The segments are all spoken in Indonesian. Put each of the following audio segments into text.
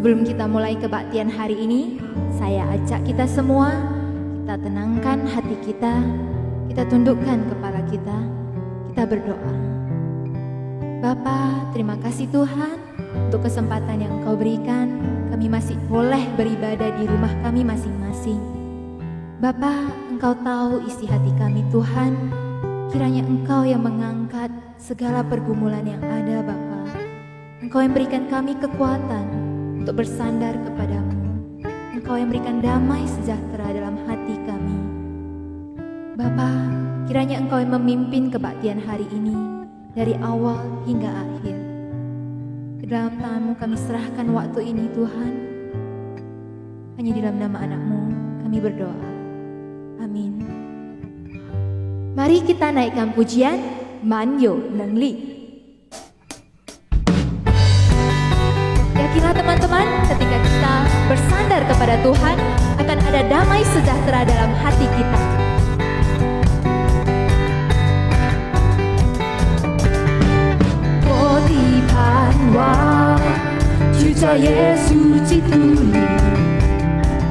Sebelum kita mulai kebaktian hari ini, saya ajak kita semua, kita tenangkan hati kita tundukkan kepala kita berdoa. Bapa, terima kasih Tuhan untuk kesempatan yang Engkau berikan. Kami masih boleh beribadah di rumah kami masing-masing. Bapa, Engkau tahu isi hati kami Tuhan. Kiranya Engkau yang mengangkat segala pergumulan yang ada Bapa. Engkau yang berikan kami kekuatan untuk bersandar kepadamu. Engkau yang berikan damai sejahtera dalam hati kami. Bapa, kiranya Engkau yang memimpin kebaktian hari ini dari awal hingga akhir. Ke dalam tangan-Mu kami serahkan waktu ini Tuhan. Hanya di dalam nama anak-Mu kami berdoa. Amin. Mari kita naikkan pujian Manyo Nengli. Yakinlah teman-teman, ketika kita bersandar kepada Tuhan, akan ada damai sejahtera dalam hati kita. 我的盼望就在耶稣基督里，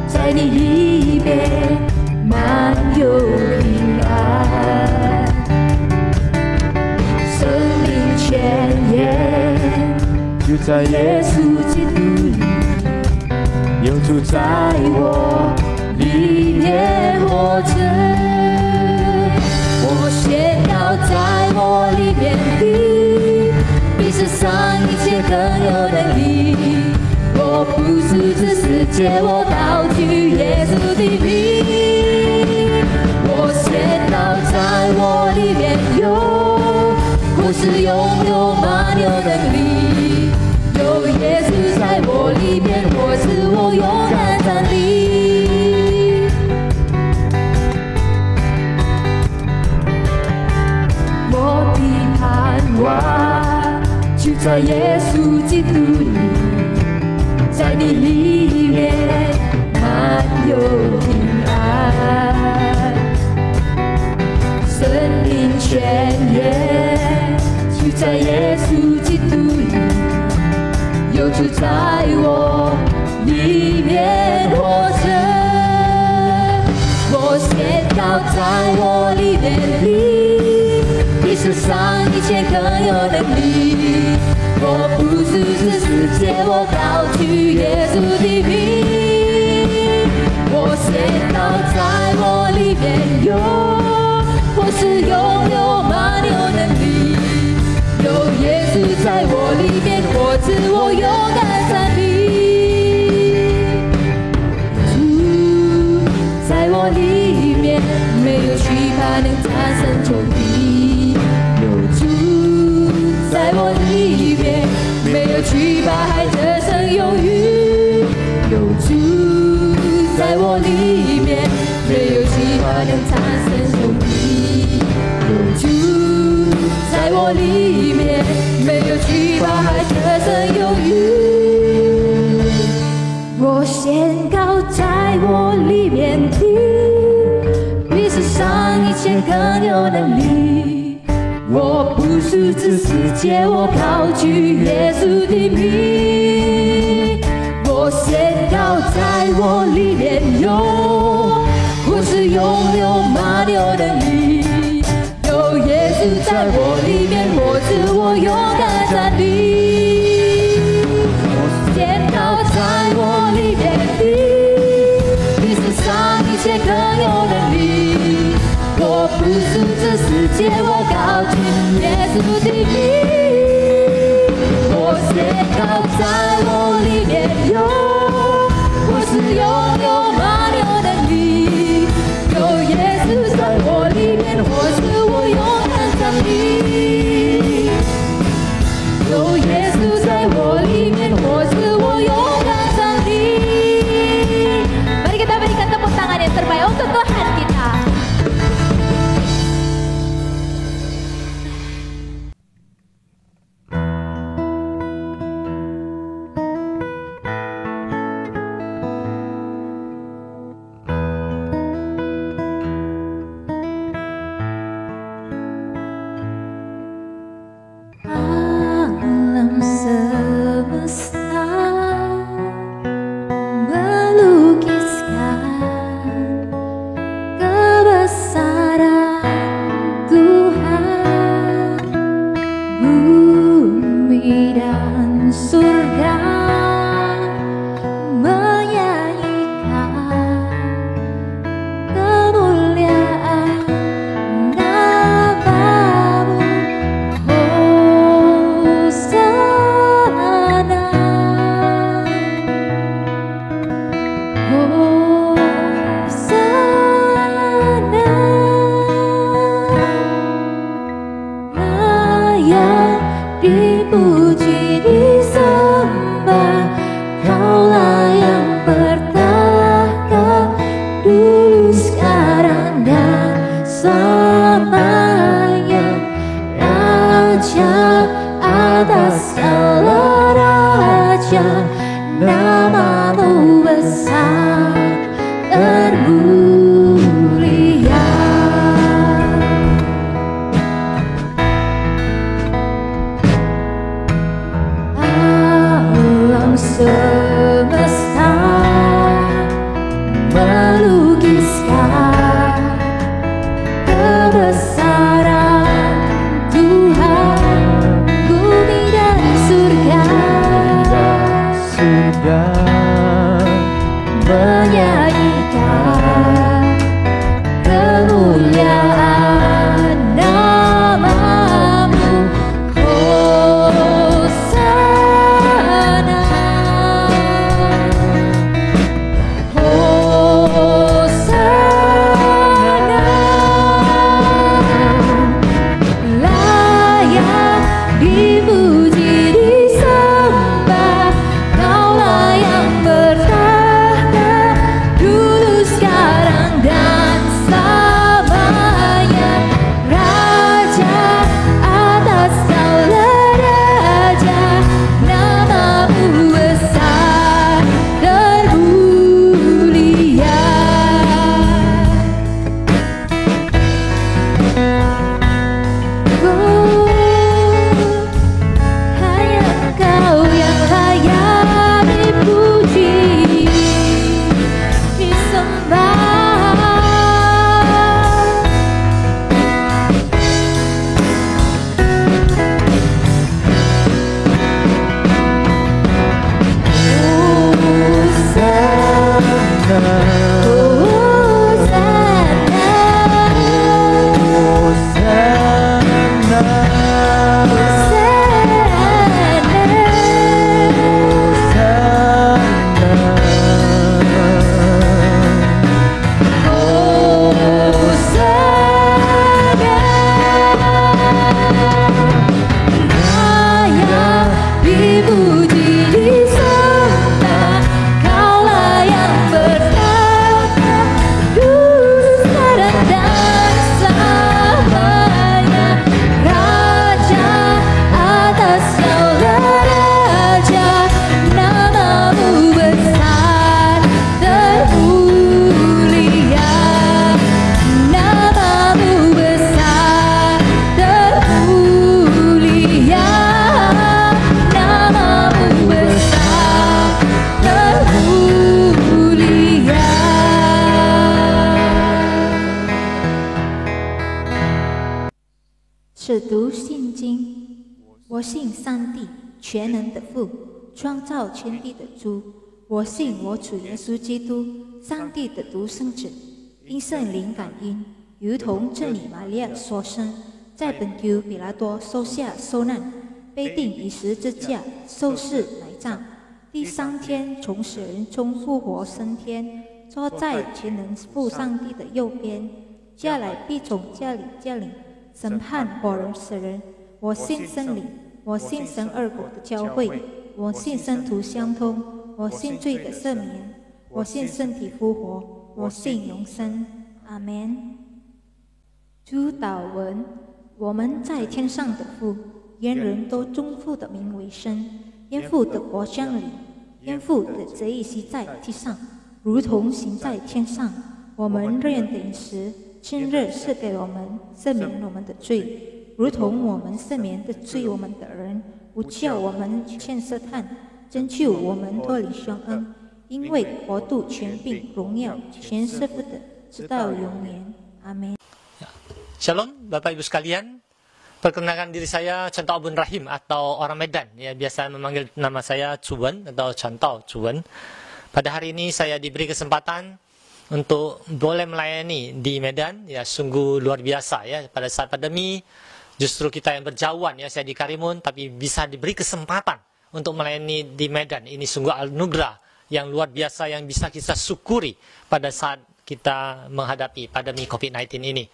在你里面满有平安，生命泉源就在耶稣基督里，有主在我里面活着。我宣告在我里面的，比世上一切更有能力。我不是这世界，我高举耶稣的名。我宣告在我里面有，我是拥有满有能力。有耶稣在我里面，我是我勇敢站立。我的盼望就在耶稣基督里，在你里面满有平安，生命泉源就在耶稣基督里。有主在我里面活着，我宣告在我里面的，比世上一切更有能力。我不是这世界，我高举耶稣的名。我宣告在我里面有，我是拥有满有能力。有耶稣在我里面，我自我勇敢站立。主在我里面，没有惧怕能战胜仇敌。有主在我里面，没有惧怕还得胜有余。有主在我里面，没有惧怕能战胜仇敌。有主在我里面，没有惧怕还得胜有余。我宣告在我里面的，比世上一切更有能力。我不是这世界，我高举耶稣的名。我宣告在我里面有，我是拥有满有能力。有耶稣在我里面，我自我勇敢站立。我宣告在我里面的，比世上一切更有能力。我不是这世界，我高举耶稣的名。我宣告在我里面有，我是拥有满有能力。有耶稣在我里面，我是我勇敢站立。有耶稣在我里面，我是我勇敢站立。Mari kita berikan tepuk tangan yang terbaik untuk Tuhan kita. 是读信经。我信上帝全能的父，创造天地的主。我信我主耶稣基督，上帝的独生子，因圣灵感应，如同真理玛利亚所生，在本丢比拉多受下受难，被钉于十字架，受死埋葬，第3天从死人中复活升天，坐在全能父上帝的右边，将来必从家里降临，审判活人死人。我信圣灵，我信神二果的教会，我信圣徒相通，我信罪的赦免，我信身体复活，我信永生。阿们。主祷文：我们在天上的父，愿人都尊父的名为圣，愿父的国降临，愿父的旨意行在地上，如同行在天上。我们日用的饮食，今日赐给我们，赦免我们的罪，如同我们赦免的罪我们的人，不叫我们陷试探，拯救我们脱离凶恶。因为国度、权柄、荣耀，全是父的，直到永远。阿门。Shalom, Bapak Ibu sekalian. Perkenalkan diri saya Contoh Abun Rahim atau orang Medan. Ya, biasa memanggil nama saya Cuwen atau Contoh Cuwen. Pada hari ini saya diberi kesempatan untuk boleh melayani di Medan. Ya, sungguh luar biasa ya. Pada saat pandemi, justru kita yang berjauhan ya, saya di Karimun, tapi bisa diberi kesempatan untuk melayani di Medan. Ini sungguh anugerah yang luar biasa yang bisa kita syukuri pada saat kita menghadapi pandemi COVID-19 ini.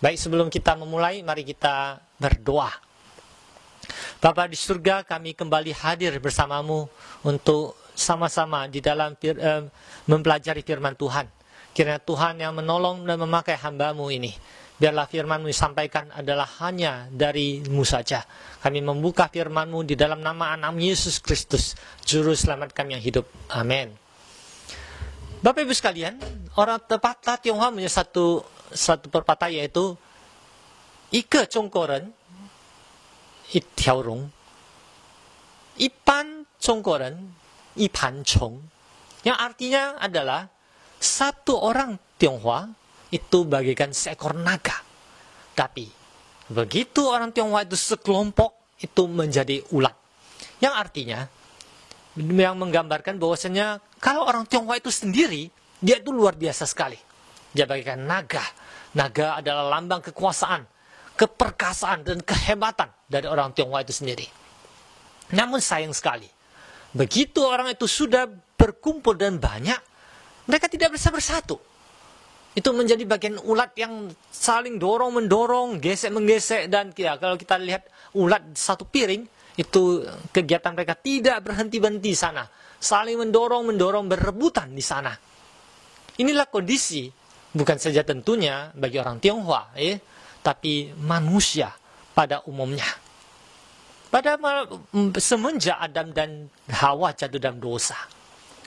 Baik, sebelum kita memulai, mari kita berdoa. Bapa di surga, kami kembali hadir bersamamu untuk sama-sama di dalam mempelajari firman Tuhan. Kiranya Tuhan yang menolong dan memakai hamba-Mu ini. Biarlah firman-Mu disampaikan adalah hanya dari-Mu saja. Kami membuka firman-Mu di dalam nama Anak Yesus Kristus, Juru Selamat kami yang hidup. Amin. Bapak Ibu sekalian, orang pepatah Tionghoa punya satu perpatah yaitu Ike Congkoren Itiao Rong, Ipan Congkoren Ipan Chong, yang artinya adalah satu orang Tionghoa itu bagaikan seekor naga, tapi begitu orang Tionghoa itu sekelompok itu menjadi ulat, yang artinya yang menggambarkan bahwasanya kalau orang Tionghoa itu sendiri dia itu luar biasa sekali. Dia bagaikan naga. Naga adalah lambang kekuasaan, keperkasaan, dan kehebatan dari orang Tionghoa itu sendiri. Namun sayang sekali, begitu orang itu sudah berkumpul dan banyak, mereka tidak bisa bersatu. Itu menjadi bagian ulat yang saling dorong-mendorong, gesek-menggesek, dan ya, kalau kita lihat ulat satu piring, itu kegiatan mereka tidak berhenti-henti di sana. Saling mendorong-mendorong, berebutan di sana. Inilah kondisi bukan saja tentunya bagi orang Tionghoa, tapi manusia pada umumnya. Pada semenjak Adam dan Hawa jatuh dalam dosa,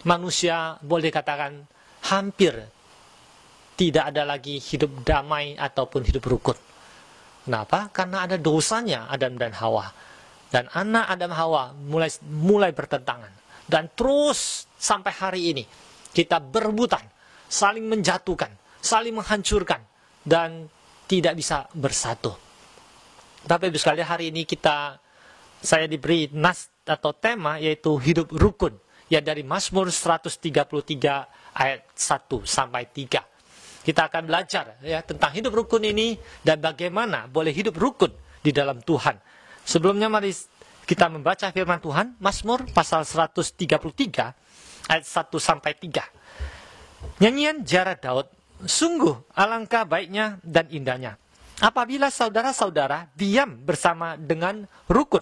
manusia boleh katakan hampir tidak ada lagi hidup damai ataupun hidup rukun. Kenapa? Karena ada dosanya Adam dan Hawa. Dan anak Adam Hawa mulai bertentangan. Dan terus sampai hari ini kita berebutan, saling menjatuhkan, saling menghancurkan, dan tidak bisa bersatu. Tapi Ibu sekalian, hari ini saya diberi nas atau tema yaitu hidup rukun, ya dari Mazmur 133 ayat 1 sampai 3. Kita akan belajar ya tentang hidup rukun ini dan bagaimana boleh hidup rukun di dalam Tuhan. Sebelumnya mari kita membaca firman Tuhan, Mazmur pasal 133 ayat 1 sampai 3. Nyanyian Jara Daud. Sungguh alangkah baiknya dan indahnya apabila saudara-saudara diam bersama dengan rukun,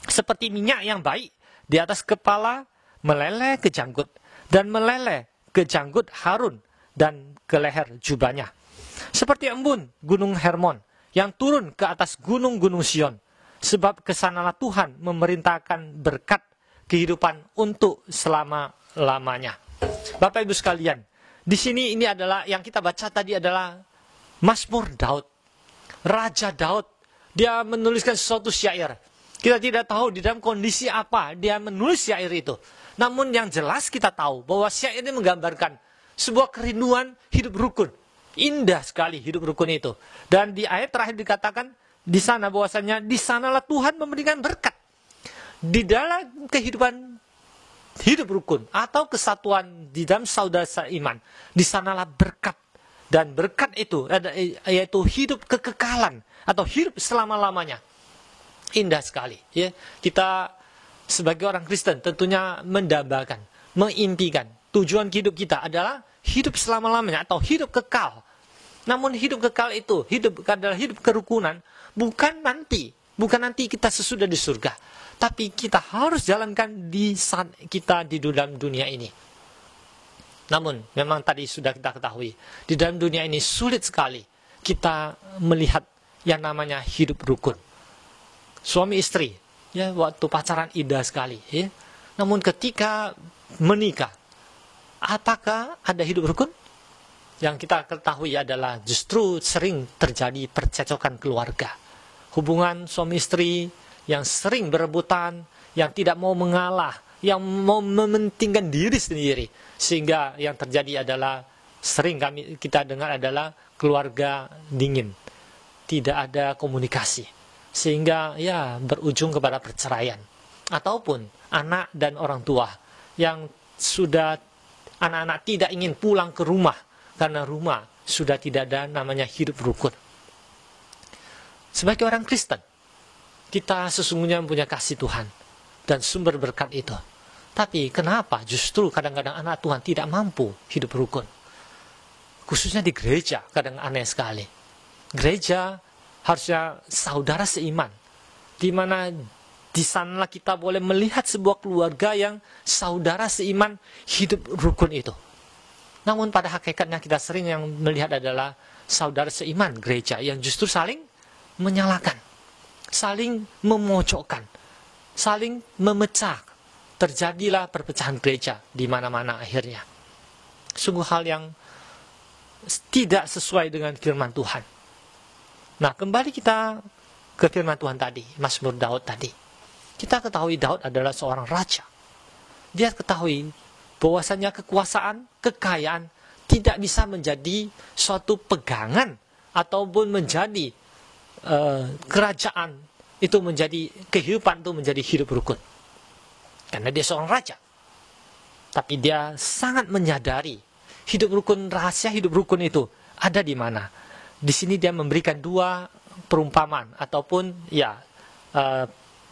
seperti minyak yang baik di atas kepala meleleh ke janggut, dan meleleh ke janggut Harun dan ke leher jubahnya, seperti embun gunung Hermon yang turun ke atas gunung-gunung Sion, sebab kesanalah Tuhan memerintahkan berkat kehidupan untuk selama-lamanya. Bapak Ibu sekalian, di sini ini adalah yang kita baca tadi adalah Mazmur Daud. Raja Daud, dia menuliskan sesuatu syair. Kita tidak tahu di dalam kondisi apa dia menulis syair itu. Namun yang jelas kita tahu bahwa syair ini menggambarkan sebuah kerinduan hidup rukun. Indah sekali hidup rukun itu. Dan di ayat terakhir dikatakan, di sana bahwasanya di sanalah Tuhan memberikan berkat. Di dalam kehidupan hidup rukun atau kesatuan di dalam saudara seiman, di sanalah berkat. Dan berkat itu yaitu hidup kekekalan atau hidup selama-lamanya. Indah sekali, ya. Kita sebagai orang Kristen tentunya mendambakan, mengimpikan tujuan hidup kita adalah hidup selama-lamanya atau hidup kekal. Namun hidup kekal itu adalah hidup kerukunan, bukan nanti kita sesudah di surga, tapi kita harus jalankan di saat kita di dalam dunia ini. Namun memang tadi sudah kita ketahui, di dalam dunia ini sulit sekali kita melihat yang namanya hidup rukun. Suami istri, ya, waktu pacaran indah sekali, ya. Namun ketika menikah, apakah ada hidup rukun? Yang kita ketahui adalah justru sering terjadi percecokan keluarga. Hubungan suami istri yang sering berebutan, yang tidak mau mengalah, yang mau mementingkan diri sendiri. Sehingga yang terjadi adalah sering kita dengar adalah keluarga dingin. Tidak ada komunikasi. Sehingga ya berujung kepada perceraian. Ataupun anak dan orang tua yang sudah anak-anak tidak ingin pulang ke rumah karena rumah sudah tidak ada namanya hidup rukun. Sebagai orang Kristen, kita sesungguhnya mempunyai kasih Tuhan dan sumber berkat itu. Tapi kenapa justru kadang-kadang anak Tuhan tidak mampu hidup rukun? Khususnya di gereja, kadang aneh sekali. Gereja harusnya saudara seiman, di mana di sanalah kita boleh melihat sebuah keluarga yang saudara seiman hidup rukun itu. Namun pada hakikatnya kita sering yang melihat adalah saudara seiman gereja yang justru saling menyalahkan, saling memojokkan, saling memecah. Terjadilah perpecahan gereja di mana-mana akhirnya. Sungguh hal yang tidak sesuai dengan firman Tuhan. Nah, kembali kita ke firman Tuhan tadi, Mazmur Daud tadi. Kita ketahui Daud adalah seorang raja. Dia ketahui bahwasanya kekuasaan, kekayaan tidak bisa menjadi suatu pegangan ataupun menjadi kerajaan itu menjadi kehidupan itu menjadi hidup rukun. Karena dia seorang raja. Tapi dia sangat menyadari hidup rukun, rahasia hidup rukun itu ada di mana. Di sini dia memberikan dua perumpamaan ataupun ya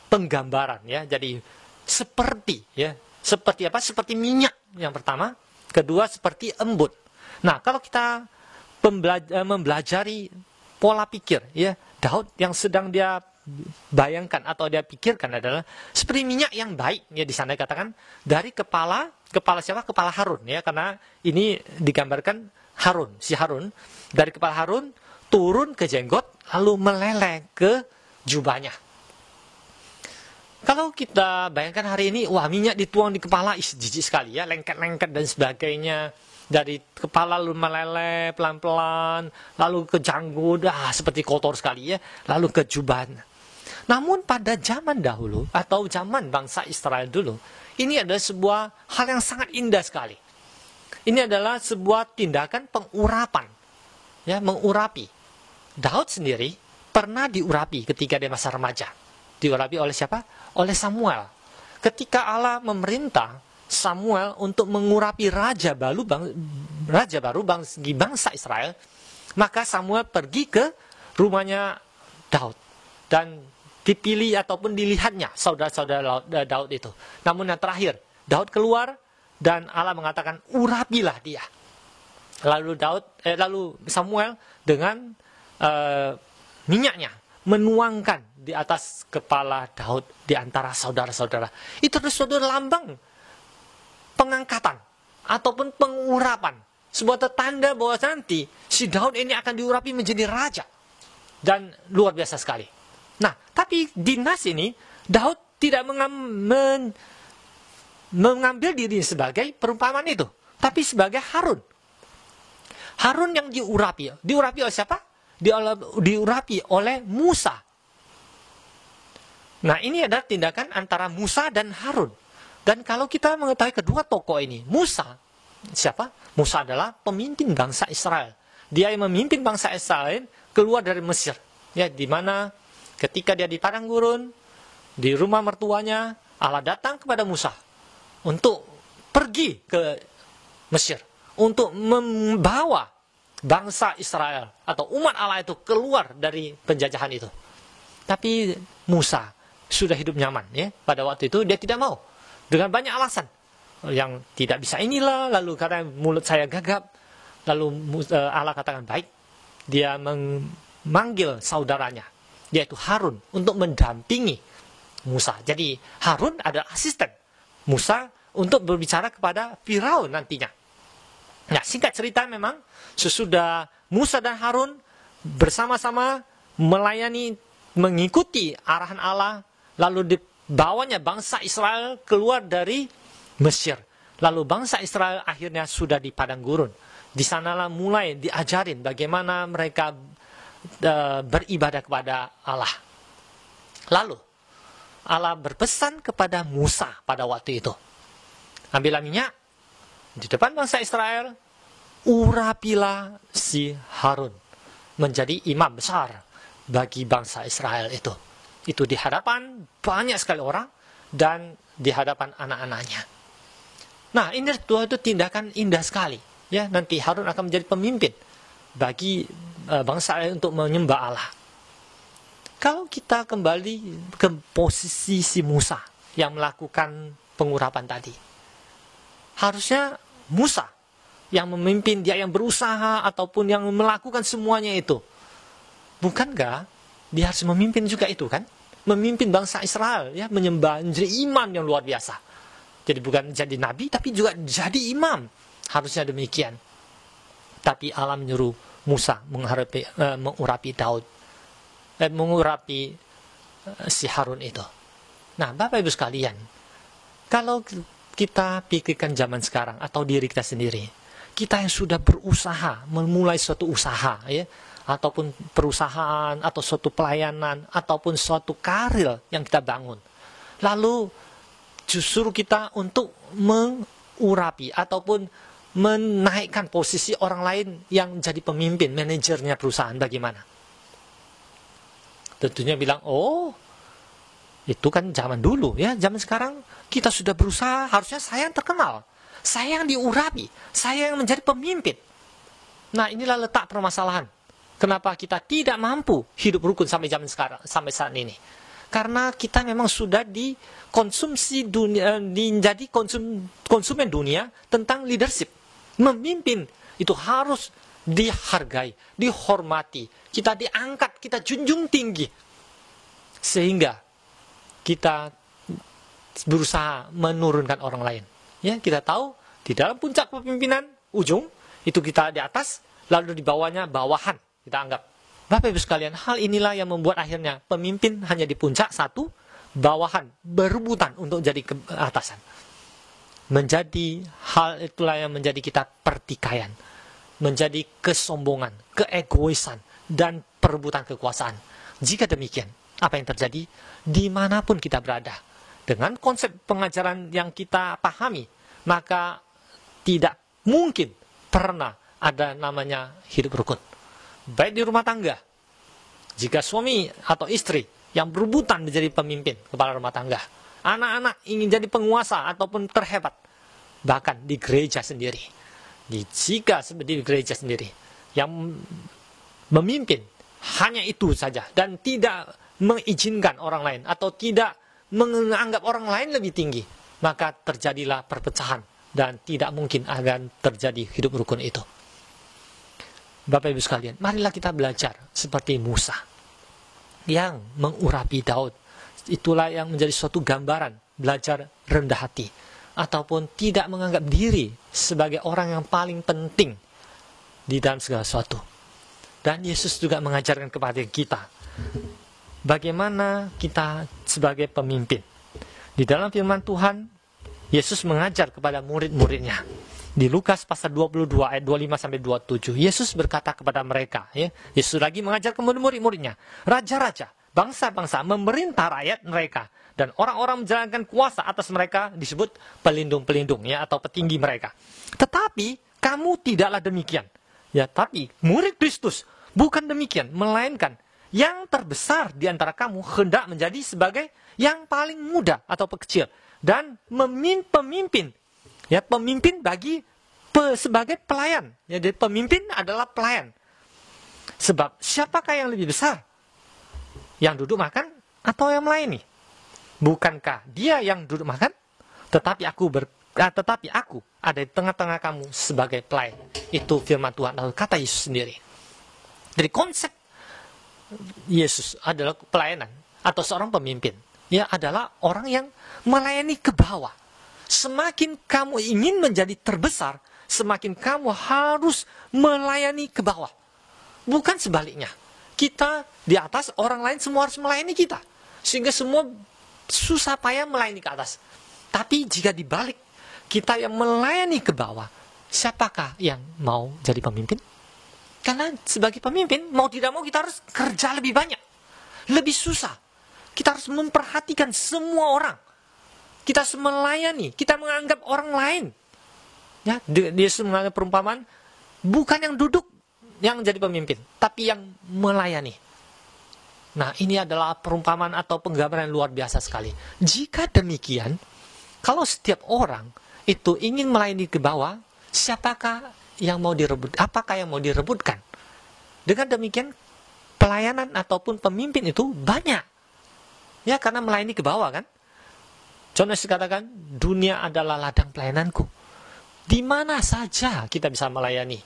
penggambaran ya. Jadi seperti apa? Seperti minyak yang pertama, kedua seperti embun. Nah, kalau kita mempelajari pola pikir ya, Daud yang sedang dia bayangkan atau dia pikirkan adalah seperti minyak yang baik ya, di sana dikatakan dari kepala siapa? Kepala Harun ya, karena ini digambarkan si Harun dari kepala Harun turun ke jenggot lalu meleleh ke jubahnya. Kalau kita bayangkan hari ini, wah, minyak dituang di kepala, jijik sekali ya, lengket-lengket dan sebagainya. Dari kepala lalu meleleh pelan-pelan, lalu ke janggut, seperti kotor sekali ya, lalu ke jubah. Namun pada zaman dahulu atau zaman bangsa Israel dulu, ini adalah sebuah hal yang sangat indah sekali. Ini adalah sebuah tindakan pengurapan, ya, mengurapi. Daud sendiri pernah diurapi ketika dia masa remaja. Diurapi oleh siapa? Oleh Samuel. Ketika Allah memerintah Samuel untuk mengurapi raja baru bagi bangsa Israel, maka Samuel pergi ke rumahnya Daud dan dipilih ataupun dilihatnya saudara-saudara Daud itu. Namun yang terakhir, Daud keluar dan Allah mengatakan, urapilah dia. Lalu Samuel dengan minyaknya menuangkan di atas kepala Daud di antara saudara-saudara. Itu adalah suatu lambang pengangkatan ataupun pengurapan. Sebuah tanda bahwa nanti si Daud ini akan diurapi menjadi raja. Dan luar biasa sekali. Nah, tapi di nas ini, Daud tidak mengambil diri sebagai perumpamaan itu. Tapi sebagai Harun. Harun yang diurapi oleh siapa? Diurapi oleh Musa. Nah, ini adalah tindakan antara Musa dan Harun. Dan kalau kita mengetahui kedua tokoh ini, Musa, siapa? Musa adalah pemimpin bangsa Israel. Dia yang memimpin bangsa Israel keluar dari Mesir. Ya, di mana Ketika dia di padang gurun, di rumah mertuanya, Allah datang kepada Musa untuk pergi ke Mesir, untuk membawa bangsa Israel atau umat Allah itu keluar dari penjajahan itu. Tapi Musa sudah hidup nyaman, ya. Pada waktu itu dia tidak mau, dengan banyak alasan. Yang tidak bisa inilah, lalu karena mulut saya gagap, lalu Allah katakan baik. Dia memanggil saudaranya, yaitu Harun, untuk mendampingi Musa. Jadi Harun adalah asisten Musa untuk berbicara kepada Firaun nantinya. Nah, singkat cerita memang sesudah Musa dan Harun bersama-sama melayani, mengikuti arahan Allah, lalu dibawanya bangsa Israel keluar dari Mesir. Lalu bangsa Israel akhirnya sudah di padang gurun. Di sanalah mulai diajarin bagaimana mereka beribadah kepada Allah. Lalu Allah berpesan kepada Musa pada waktu itu, ambillah minyak di depan bangsa Israel, urapilah si Harun menjadi imam besar bagi bangsa Israel itu. Itu di hadapan banyak sekali orang dan di hadapan anak-anaknya. Nah, ini itu tindakan indah sekali. Ya, nanti Harun akan menjadi pemimpin bagi bangsa Israel untuk menyembah Allah. Kalau kita kembali ke posisi si Musa yang melakukan pengurapan tadi, harusnya Musa yang memimpin, dia yang berusaha ataupun yang melakukan semuanya itu. Bukankah dia harus memimpin juga itu, kan? Memimpin bangsa Israel, ya, menyembah, menjadi imam yang luar biasa. Jadi bukan jadi nabi, tapi juga jadi imam. Harusnya demikian. Tapi Allah menyuruh Musa mengurapi Daud, mengurapi si Harun itu. Nah, Bapak Ibu sekalian, kalau kita pikirkan zaman sekarang atau diri kita sendiri, kita yang sudah berusaha memulai suatu usaha, ya, ataupun perusahaan atau suatu pelayanan ataupun suatu karir yang kita bangun, lalu justru kita untuk mengurapi ataupun menaikkan posisi orang lain yang jadi pemimpin, manajernya perusahaan, bagaimana? Tentunya bilang, oh, itu kan zaman dulu, ya. Zaman sekarang kita sudah berusaha, harusnya saya yang terkenal, saya yang diurapi, saya yang menjadi pemimpin. Nah, inilah letak permasalahan. Kenapa kita tidak mampu hidup rukun sampai zaman sekarang, sampai saat ini? Karena kita memang sudah dikonsumsi dunia, menjadi konsumen dunia tentang leadership. Memimpin itu harus dihargai, dihormati, kita diangkat, kita junjung tinggi. Sehingga kita berusaha menurunkan orang lain. Ya, kita tahu di dalam puncak kepemimpinan, ujung, itu kita di atas, lalu di bawahnya bawahan, kita anggap. Bapak Ibu sekalian, hal inilah yang membuat akhirnya pemimpin hanya di puncak satu, bawahan berebutan untuk jadi ke atasan. Menjadi hal itulah yang menjadi kita pertikaian, menjadi kesombongan, keegoisan, dan perebutan kekuasaan. Jika demikian, apa yang terjadi dimanapun kita berada, dengan konsep pengajaran yang kita pahami, maka tidak mungkin pernah ada namanya hidup rukun. Baik di rumah tangga, jika suami atau istri yang berebutan menjadi pemimpin kepala rumah tangga, anak-anak ingin jadi penguasa ataupun terhebat, bahkan di gereja sendiri, jika di gereja sendiri yang memimpin hanya itu saja dan tidak mengizinkan orang lain atau tidak menganggap orang lain lebih tinggi, maka terjadilah perpecahan dan tidak mungkin akan terjadi hidup rukun itu. Bapak Ibu sekalian, marilah kita belajar seperti Musa yang mengurapi Daud. Itulah yang menjadi suatu gambaran belajar rendah hati ataupun tidak menganggap diri sebagai orang yang paling penting di dalam segala sesuatu. Dan Yesus juga mengajarkan kepada kita bagaimana kita sebagai pemimpin. Di dalam firman Tuhan, Yesus mengajar kepada murid-muridnya. Di Lukas pasal 22 ayat 25-27, Yesus berkata kepada mereka, ya, Yesus lagi mengajar kepada murid-muridnya, raja-raja, bangsa-bangsa memerintah rakyat mereka, dan orang-orang menjalankan kuasa atas mereka disebut pelindung-pelindung, ya, atau petinggi mereka. Tetapi kamu tidaklah demikian. Ya, tapi murid Kristus bukan demikian, melainkan yang terbesar di antara kamu hendak menjadi sebagai yang paling muda atau kecil, dan pemimpin, ya, pemimpin sebagai pelayan. Jadi pemimpin adalah pelayan. Sebab siapakah yang lebih besar? Yang duduk makan atau yang melayani? Bukankah dia yang duduk makan? Tetapi aku ada di tengah-tengah kamu sebagai pelayan. Itu firman Tuhan atau kata Yesus sendiri. Jadi konsep Yesus adalah pelayanan atau seorang pemimpin. Ya, adalah orang yang melayani ke bawah. Semakin kamu ingin menjadi terbesar, semakin kamu harus melayani ke bawah. Bukan sebaliknya. Kita di atas, orang lain semua harus melayani kita. Sehingga semua susah payah melayani ke atas. Tapi jika dibalik, kita yang melayani ke bawah, siapakah yang mau jadi pemimpin? Karena sebagai pemimpin, mau tidak mau kita harus kerja lebih banyak. Lebih susah. Kita harus memperhatikan semua orang. Kita harus melayani. Kita menganggap orang lain. Ya, Yesus menganggap perumpamaan, bukan yang duduk yang jadi pemimpin, tapi yang melayani. Nah, ini adalah perumpamaan atau penggambaran yang luar biasa sekali. Jika demikian, kalau setiap orang itu ingin melayani ke bawah, siapakah yang mau direbut? Apakah yang mau direbutkan? Dengan demikian, pelayanan ataupun pemimpin itu banyak. Ya, karena melayani ke bawah kan. John Wesley katakan, dunia adalah ladang pelayananku. Di mana saja kita bisa melayani.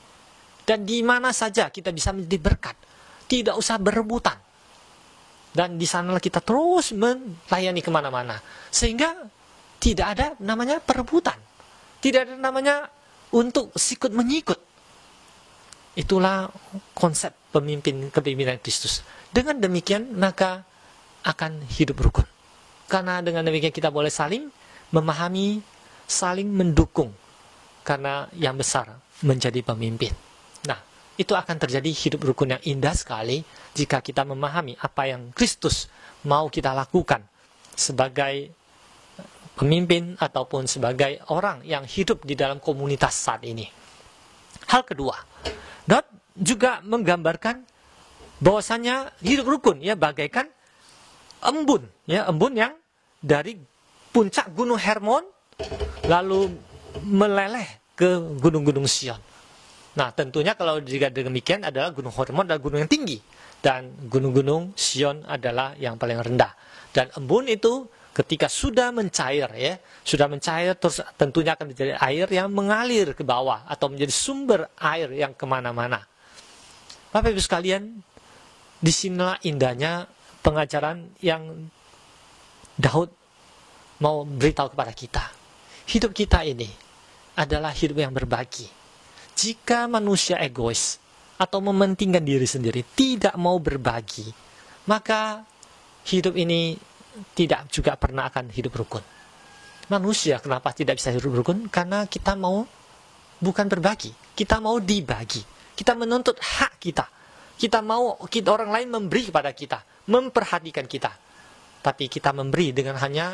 Dan di mana saja kita bisa menjadi berkat. Tidak usah berebutan. Dan di sanalah kita terus melayani kemana-mana. Sehingga tidak ada namanya perebutan. Tidak ada namanya untuk sikut-menyikut. Itulah konsep kepemimpinan Kristus. Dengan demikian, maka akan hidup rukun. Karena dengan demikian kita boleh saling memahami, saling mendukung. Karena yang besar menjadi pemimpin. Nah, itu akan terjadi hidup rukun yang indah sekali jika kita memahami apa yang Kristus mau kita lakukan sebagai pemimpin ataupun sebagai orang yang hidup di dalam komunitas saat ini. Hal kedua, Dot juga menggambarkan bahwasanya hidup rukun ya bagaikan embun, ya, embun yang dari puncak Gunung Hermon lalu meleleh ke gunung-gunung Sion. Nah, tentunya kalau jika demikian adalah Gunung Hermon adalah gunung yang tinggi dan gunung-gunung Sion adalah yang paling rendah. Dan embun itu ketika sudah mencair terus tentunya akan menjadi air yang mengalir ke bawah atau menjadi sumber air yang kemana-mana. Bapak Ibu sekalian, disinilah indahnya pengajaran yang Daud mau beritahu kepada kita. Hidup kita ini adalah hidup yang berbagi. Jika manusia egois atau mementingkan diri sendiri, tidak mau berbagi, maka hidup ini tidak juga pernah akan hidup rukun. Manusia kenapa tidak bisa hidup rukun? Karena kita mau bukan berbagi, kita mau dibagi. Kita menuntut hak kita. Kita mau orang lain memberi kepada kita, memperhatikan kita. Tapi kita memberi dengan hanya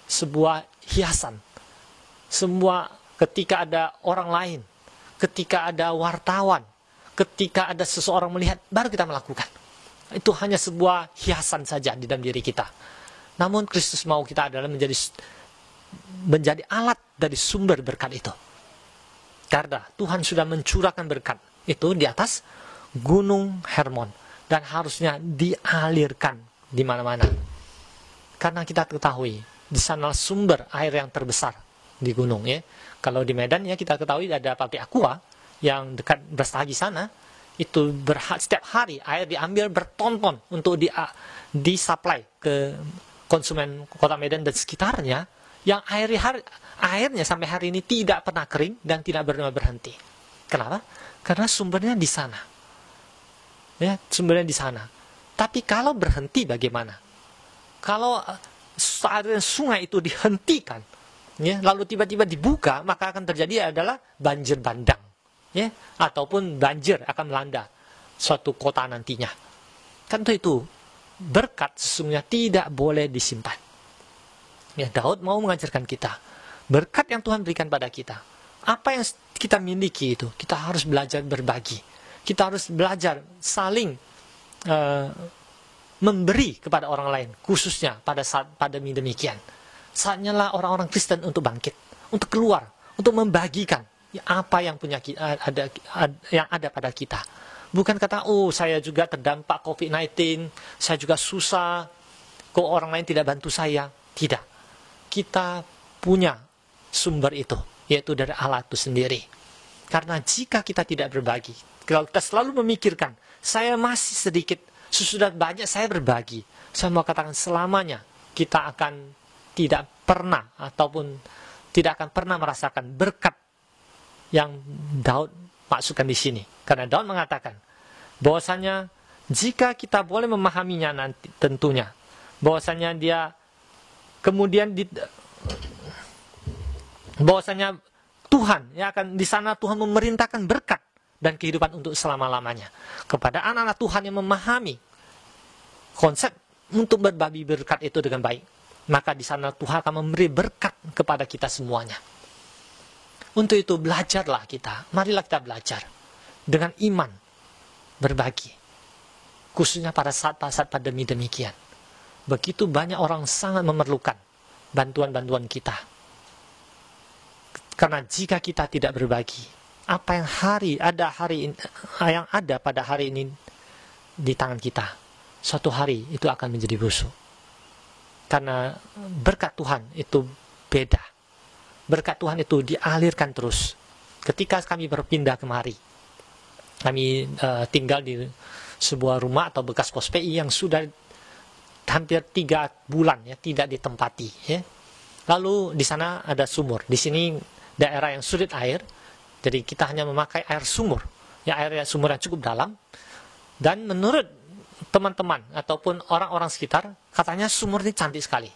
sebuah hiasan. Semua ketika ada orang lain, ketika ada wartawan, ketika ada seseorang melihat, baru kita melakukan. Itu hanya sebuah hiasan saja di dalam diri kita. Namun Kristus mau kita adalah menjadi alat dari sumber berkat itu. Karena Tuhan sudah mencurahkan berkat itu di atas Gunung Hermon dan harusnya dialirkan di mana-mana. Karena kita ketahui di sana sumber air yang terbesar di gunung ya. Kalau di Medan ya kita ketahui ada pabrik aqua yang dekat Brastagi sana. Itu setiap hari air diambil berton-ton untuk disuplai ke konsumen kota Medan dan sekitarnya, yang airnya sampai hari ini tidak pernah kering dan tidak pernah berhenti. Kenapa? Karena sumbernya di sana. Ya, sumbernya di sana. Tapi kalau berhenti bagaimana? Kalau sungai itu dihentikan, ya, lalu tiba-tiba dibuka, maka akan terjadi adalah banjir bandang. Ya, ataupun banjir akan melanda suatu kota nantinya. Tentu itu berkat sesungguhnya tidak boleh disimpan. Ya, Daud mau mengajarkan kita berkat yang Tuhan berikan pada kita. Apa yang kita miliki itu kita harus belajar berbagi. Kita harus belajar saling memberi kepada orang lain, khususnya pada saat pandemi demikian. Saatnya lah orang-orang Kristen untuk bangkit, untuk keluar, untuk membagikan apa yang punya yang ada pada kita. Bukan kata, oh saya juga terdampak COVID-19, saya juga susah, kok orang lain tidak bantu saya. Tidak. Kita punya sumber itu, yaitu dari Allah itu sendiri. Karena jika kita tidak berbagi, kalau kita selalu memikirkan, saya masih sedikit, sesudah banyak saya berbagi, saya mau katakan selamanya kita akan tidak pernah ataupun tidak akan pernah merasakan berkat yang Daud masukkan di sini. Karena Daud mengatakan bahwasanya jika kita boleh memahaminya nanti tentunya, bahwasanya dia kemudian bahwasanya Tuhan yang akan di sana Tuhan memerintahkan berkat dan kehidupan untuk selama-lamanya kepada anak-anak Tuhan yang memahami konsep untuk berbagi berkat itu dengan baik. Maka di sana Tuhan akan memberi berkat kepada kita semuanya. Untuk itu belajarlah kita. Marilah kita belajar dengan iman berbagi. Khususnya pada saat-saat pandemi demikian. Begitu banyak orang sangat memerlukan bantuan-bantuan kita. Karena jika kita tidak berbagi, apa yang yang ada pada hari ini di tangan kita, suatu hari itu akan menjadi busuk. Karena berkat Tuhan itu beda. Berkat Tuhan itu dialirkan terus. Ketika kami berpindah kemari, kami tinggal di sebuah rumah atau bekas kos PI yang sudah hampir 3 bulan ya tidak ditempati. Ya. Lalu di sana ada sumur. Di sini daerah yang sulit air, jadi kita hanya memakai air sumur, ya air sumur yang cukup dalam. Dan menurut teman-teman ataupun orang-orang sekitar, katanya sumur ini cantik sekali,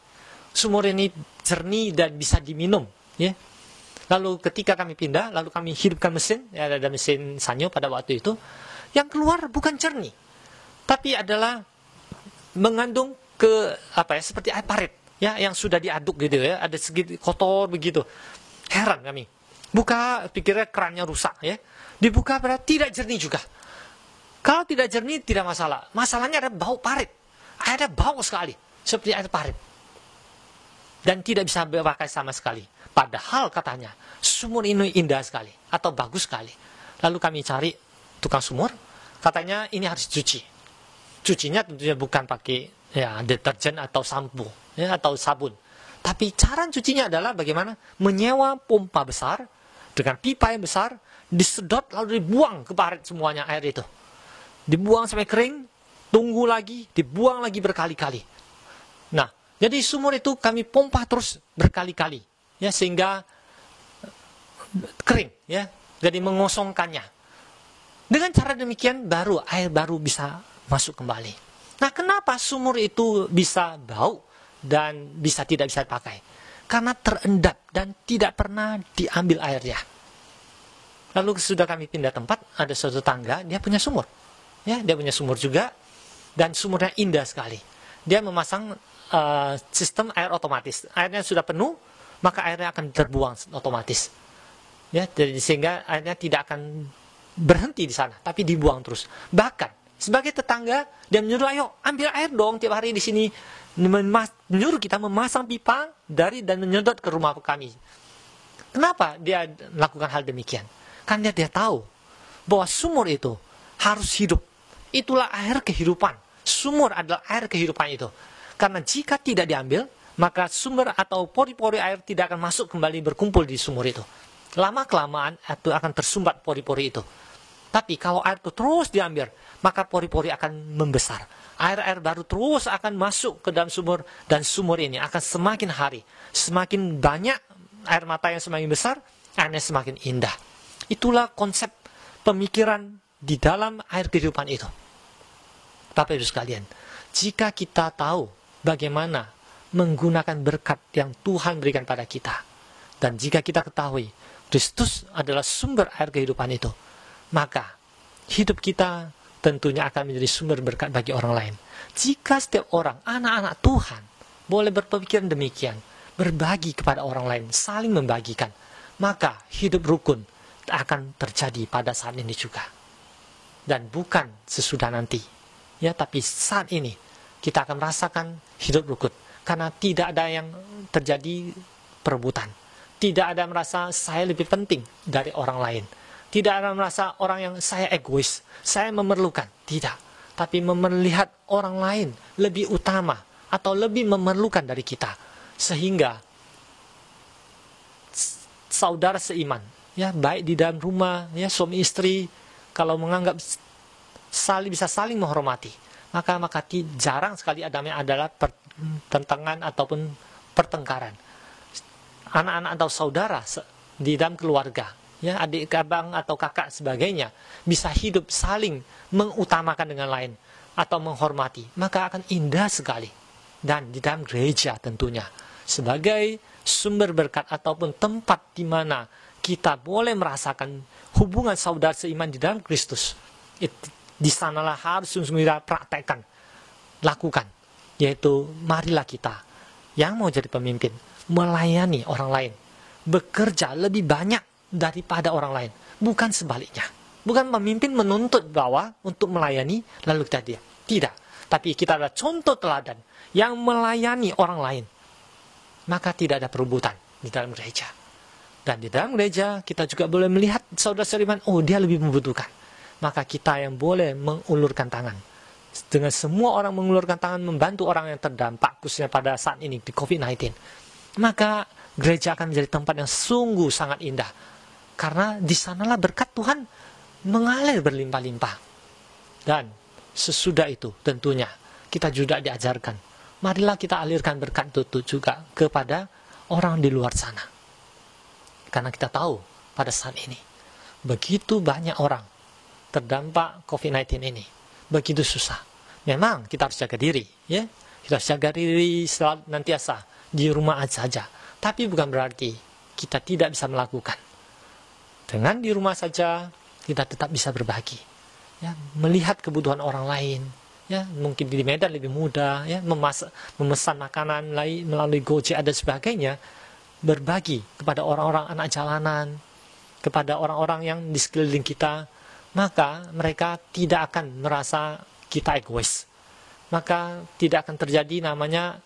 sumur ini jernih dan bisa diminum. Ya. Lalu ketika kami pindah, lalu kami hidupkan mesin, ya ada mesin Sanyo pada waktu itu, yang keluar bukan jernih, tapi adalah mengandung seperti air parit, ya yang sudah diaduk gitu ya, ada sedikit kotor begitu. Heran kami. Buka, pikirnya kerannya rusak ya. Dibuka berarti tidak jernih juga. Kalau tidak jernih tidak masalah. Masalahnya ada bau parit. Airnya bau sekali. Seperti air parit. Dan tidak bisa dipakai sama sekali. Padahal katanya sumur ini indah sekali. Atau bagus sekali. Lalu kami cari tukang sumur. Katanya ini harus dicuci. Cucinya tentunya bukan pakai deterjen atau sampo ya, atau sabun. Tapi cara cucinya adalah bagaimana? Menyewa pompa besar dengan pipa yang besar, disedot lalu dibuang ke parit semuanya air itu. Dibuang sampai kering, tunggu lagi, dibuang lagi berkali-kali. Nah, jadi sumur itu kami pompa terus berkali-kali, ya sehingga kering, ya. Jadi mengosongkannya. Dengan cara demikian baru air baru bisa masuk kembali. Nah, kenapa sumur itu bisa bau dan tidak bisa dipakai? Karena terendap dan tidak pernah diambil airnya. Lalu sudah kami pindah tempat, ada suatu tangga, dia punya sumur. Ya, dia punya sumur juga, dan sumurnya indah sekali. Dia memasang sistem air otomatis. Airnya sudah penuh, maka airnya akan terbuang otomatis. Ya, jadi sehingga airnya tidak akan berhenti di sana, tapi dibuang terus. Bahkan sebagai tetangga, dia menyuruh, ayo ambil air dong tiap hari di sini. Menyuruh kita memasang pipa dan menyedot ke rumah kami. Kenapa dia melakukan hal demikian? Karena dia tahu bahwa sumur itu harus hidup. Itulah air kehidupan. Sumur adalah air kehidupan itu. Karena jika tidak diambil, maka sumber atau pori-pori air tidak akan masuk kembali berkumpul di sumur itu. Lama-kelamaan itu akan tersumbat pori-pori itu. Tapi kalau air itu terus diambil, maka pori-pori akan membesar. Air-air baru terus akan masuk ke dalam sumur, dan sumur ini akan semakin hari, semakin banyak air mata yang semakin besar, airnya semakin indah. Itulah konsep pemikiran di dalam air kehidupan itu. Bapak Ibu sekalian, jika kita tahu bagaimana menggunakan berkat yang Tuhan berikan pada kita, dan jika kita ketahui Kristus adalah sumber air kehidupan itu, maka hidup kita tentunya akan menjadi sumber berkat bagi orang lain. Jika setiap orang, anak-anak Tuhan, boleh berpikiran demikian, berbagi kepada orang lain, saling membagikan, maka hidup rukun akan terjadi pada saat ini juga. dan bukan sesudah nanti. Ya, tapi saat ini kita akan merasakan hidup rukun karena tidak ada yang terjadi perebutan. Tidak ada merasa saya lebih penting dari orang lain. Tidak ada merasa orang yang saya egois, saya memerlukan. Tidak. Tapi melihat orang lain lebih utama atau lebih memerlukan dari kita. Sehingga saudara seiman, ya baik di dalam rumah, ya suami istri, kalau menganggap bisa saling menghormati, maka jarang sekali adalah pertentangan ataupun pertengkaran. Anak-anak atau saudara di dalam keluarga, ya adik abang atau kakak sebagainya, bisa hidup saling mengutamakan dengan lain atau menghormati, maka akan indah sekali. Dan di dalam gereja tentunya sebagai sumber berkat ataupun tempat di mana kita boleh merasakan hubungan saudara seiman di dalam Kristus. Di sanalah harus sungguh-sungguh kita praktekkan, lakukan, yaitu marilah kita yang mau jadi pemimpin melayani orang lain, bekerja lebih banyak daripada orang lain, bukan sebaliknya. Bukan pemimpin menuntut bahwa untuk melayani lalu kita diam. Tidak, tapi kita adalah contoh teladan yang melayani orang lain. Maka tidak ada perebutan di dalam gereja. Dan di dalam gereja kita juga boleh melihat saudara-saudara iman, oh dia lebih membutuhkan. Maka kita yang boleh mengulurkan tangan. Dengan semua orang mengulurkan tangan membantu orang yang terdampak, khususnya pada saat ini di COVID-19. Maka gereja akan menjadi tempat yang sungguh sangat indah. Karena di sanalah berkat Tuhan mengalir berlimpah-limpah. Dan sesudah itu tentunya kita juga diajarkan, marilah kita alirkan berkat itu juga kepada orang di luar sana. Karena kita tahu pada saat ini begitu banyak orang terdampak COVID-19 ini, begitu susah. Memang kita harus jaga diri, ya. Kita harus jaga diri selalu nantiasa di rumah saja. Tapi bukan berarti kita tidak bisa melakukan. Dengan di rumah saja kita tetap bisa berbagi, ya, melihat kebutuhan orang lain. Ya, mungkin di Medan lebih mudah, ya, memesan makanan melalui Gojek dan sebagainya, berbagi kepada orang-orang anak jalanan, kepada orang-orang yang di sekeliling kita, maka mereka tidak akan merasa kita egois. Maka tidak akan terjadi namanya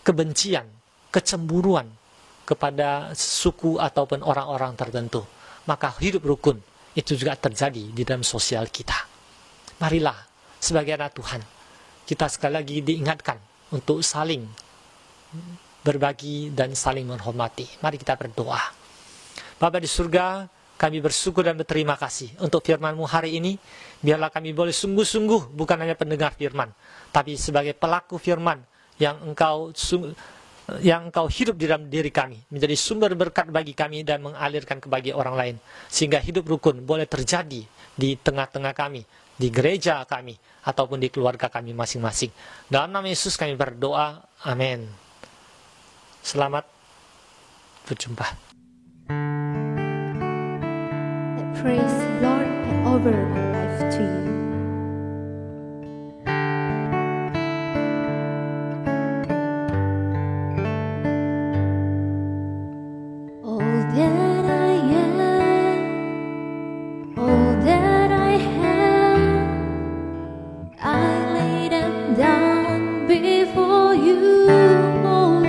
kebencian, kecemburuan kepada suku ataupun orang-orang tertentu. Maka hidup rukun itu juga terjadi di dalam sosial kita. Marilah sebagai anak Tuhan, kita sekali lagi diingatkan untuk saling berbagi dan saling menghormati. Mari kita berdoa. Bapa di surga, kami bersyukur dan berterima kasih untuk firman-Mu hari ini. Biarlah kami boleh sungguh-sungguh bukan hanya pendengar firman, tapi sebagai pelaku firman yang Engkau hidup di dalam diri kami, menjadi sumber berkat bagi kami dan mengalirkan bagi orang lain. Sehingga hidup rukun boleh terjadi di tengah-tengah kami, di gereja kami, ataupun di keluarga kami masing-masing. Dalam nama Yesus kami berdoa, amin. Selamat berjumpa. Praise the Lord, I over my life to you. All that I am, all that I have, I lay them down before you, oh Lord.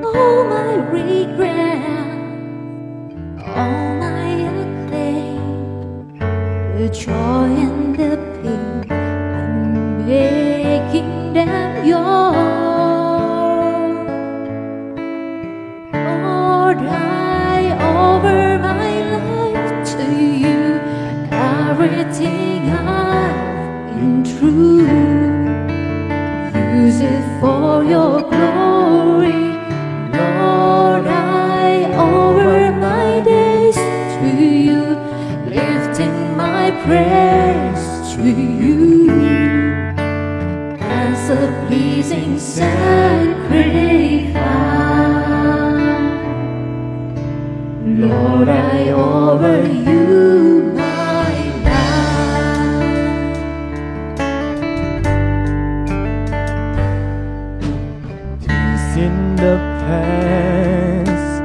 All my regret, all my acclaim, the joy and the pain, I'm making them yours. Lord, I offer my life to you, everything I've been through. Use it for your glory, Lord. I offer my days to you, lifting my praise to you as a pleasing sacrifice. Lord, I offer you my life. Things in the past,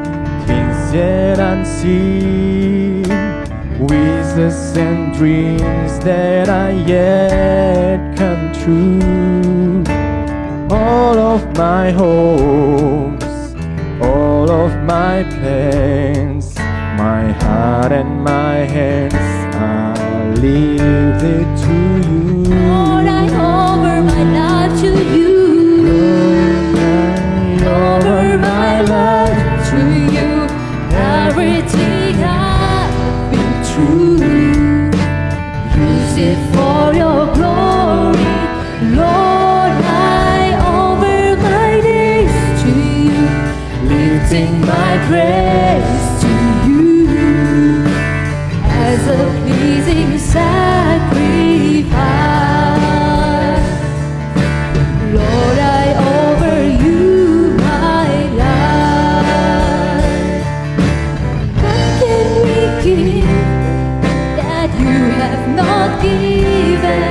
things yet unseen, wisdom wishes and dreams that are yet come true. All of my hopes, all of my plans, my heart and my hands, I leave it to you. Lord, I offer my life to you. Offer my life to you. Everything I've been through, use it for your glory. Lord, I offer my days to you, lifting my praise to you as a pleasing sacrifice. Lord, I offer you my life. What can we give that you have not given?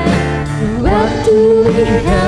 What do we have